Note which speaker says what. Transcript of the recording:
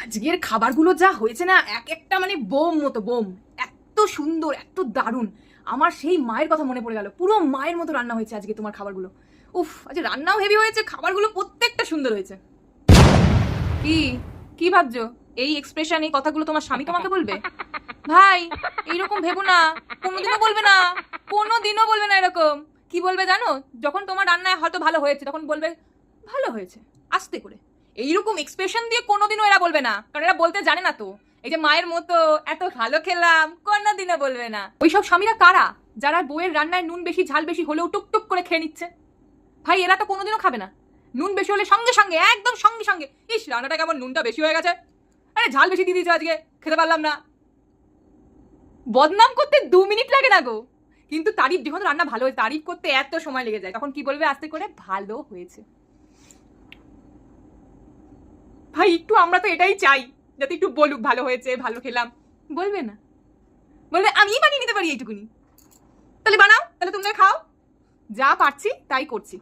Speaker 1: আজকের খাবারগুলো যা হয়েছে না, এক একটা মানে বোম মতো বোম। এত সুন্দর, এত দারুণ। আমার সেই মায়ের কথা মনে পড়ে গেল। পুরো মায়ের মতো রান্না হয়েছে আজকে তোমার খাবারগুলো। উফ, আজ রান্নাও হেভি হয়েছে, খাবারগুলো প্রত্যেকটা সুন্দর হয়েছে। কি কি ভাবছো? এই এক্সপ্রেশন, এই কথাগুলো তোমার স্বামী তোমাকে বলবে? ভাই, এইরকম ভেবো না। কোনোদিনও বলবে না, কোনোদিনও বলবে না এরকম। কি বলবে জানো? যখন তোমার রান্নায় হয়তো ভালো হয়েছে তখন বলবে ভালো হয়েছে, আস্তে করে। এইরকম এক্সপ্রেশন দিয়ে কোনোদিনও এরা বলবে না, কারণ এরা বলতে জানে না তো। এই যে মায়ের মতো এত ভালো খেলাম, কোনোদিনও বলবে না। ওইসব স্বামীরা কারা? যারা বউয়ের রান্নায় নুন বেশি ঝাল বেশি হলেও টুকটুক করে খেয়ে নিচ্ছে। ভাই, এরা তো কোনোদিনও খাবে না। নুন বেশি হলে সঙ্গে সঙ্গে, একদম সঙ্গে সঙ্গে, ইস রান্নাটা কেমন নুনটা বেশি হয়ে গেছে, আরে ঝাল বেশি দিয়ে দিয়েছে আজকে, খেতে পারলাম না। বদনাম করতে 2 মিনিট লাগে না গো। কিন্তু তারিফ, যখন রান্না ভালো হয়েছে তারিফ করতে এত সময় লেগে যায়, তখন কি বলবে আস্তে করে? ভালো হয়েছে। ভাই, একটু আমরা তো এটাই চাই, যাতে একটু বলুক ভালো হয়েছে, ভালো খেলাম। বলবে না, বলবে আমি বানিয়ে নিতে পারি এইটুকুনি। তাহলে বানাও, তাহলে তোমরা খাও। যা পারছি তাই করছি।